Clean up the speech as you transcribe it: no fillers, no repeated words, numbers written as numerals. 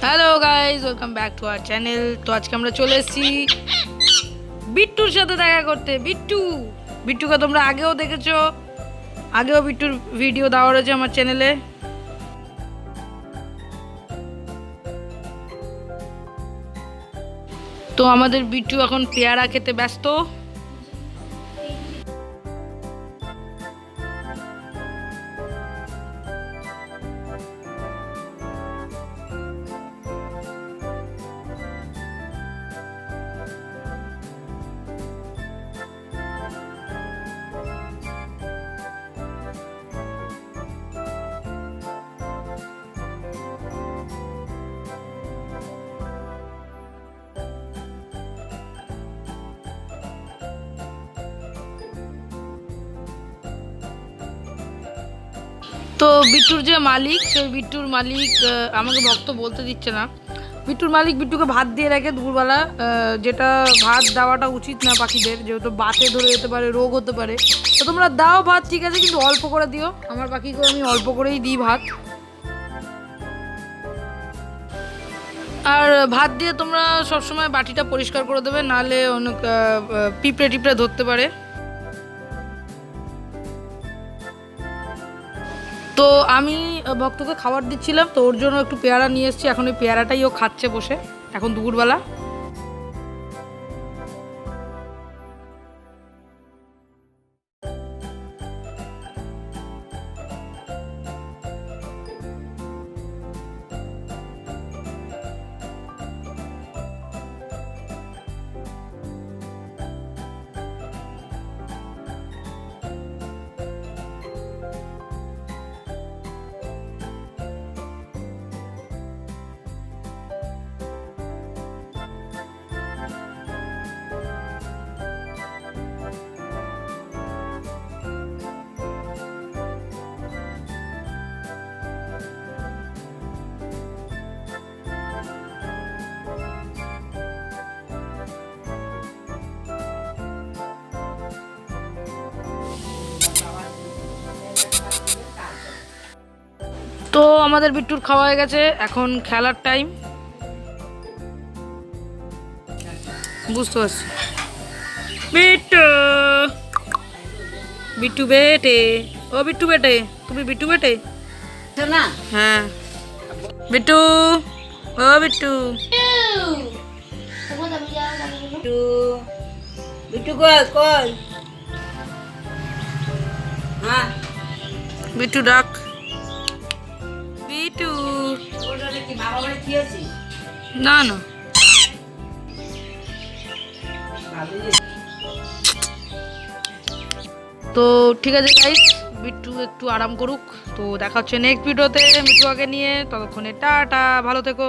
Hello guys, welcome back to our channel. তো আজকে আমরা চলে এসেছি বিট্টুর সাথে দেখা করতে। বিট্টুকে তোমরা আগেও দেখেছো, আগেও বিট্টুর ভিডিও দেওয়া রয়েছে আমার চ্যানেলে। তো আমাদের বিট্টু এখন পেয়ারা খেতে ব্যস্ত। তো বিট্টুর যে মালিক, সেই বিট্টুর মালিক আমাকে ভক্ত বলতে দিচ্ছে না। বিট্টুর মালিক বিট্টুকে ভাত দিয়ে রাখে দুপুরবেলা, যেটা ভাত দেওয়াটা উচিত না পাখিদের, যেহেতু বাতে ধরে যেতে পারে, রোগ হতে পারে। তো তোমরা দাও ভাত, ঠিক আছে, কিন্তু অল্প করে দিও। আমার পাখিকে আমি অল্প করেই দিই ভাত। আর ভাত দিয়ে তোমরা সবসময় বাটিটা পরিষ্কার করে দেবে, নাহলে অনেক পিঁপড়ে টিপড়ে ধরতে পারে। তো আমি ভক্তকে খাবার দিচ্ছিলাম, তো ওর জন্য একটু পেয়ারা নিয়ে এসেছি। এখন ওই পেয়ারাটাই ও খাচ্ছে বসে, এখন দুপুরবেলা। তো আমাদের বিট্টুর খাওয়া হয়ে গেছে, এখন খেলার টাইম। বুঝতে পারছি। বিট্টু, বিট্টু বেটে, ও বিট্টু বেটে, তুমি বিট্টু বেটে না? হ্যাঁ বিট্টু, ও বিট্টু, বিট্টু কই কই? হ্যাঁ বিট্টু ডাক। বিট্টু না না, তো ঠিক আছে গাইস, বিট্টু একটু আরাম করুক। তো দেখা হচ্ছে নেক্সট ভিডিওতে মিঠুয়াকে নিয়ে। ততক্ষণে টাটা, ভালো থেকো।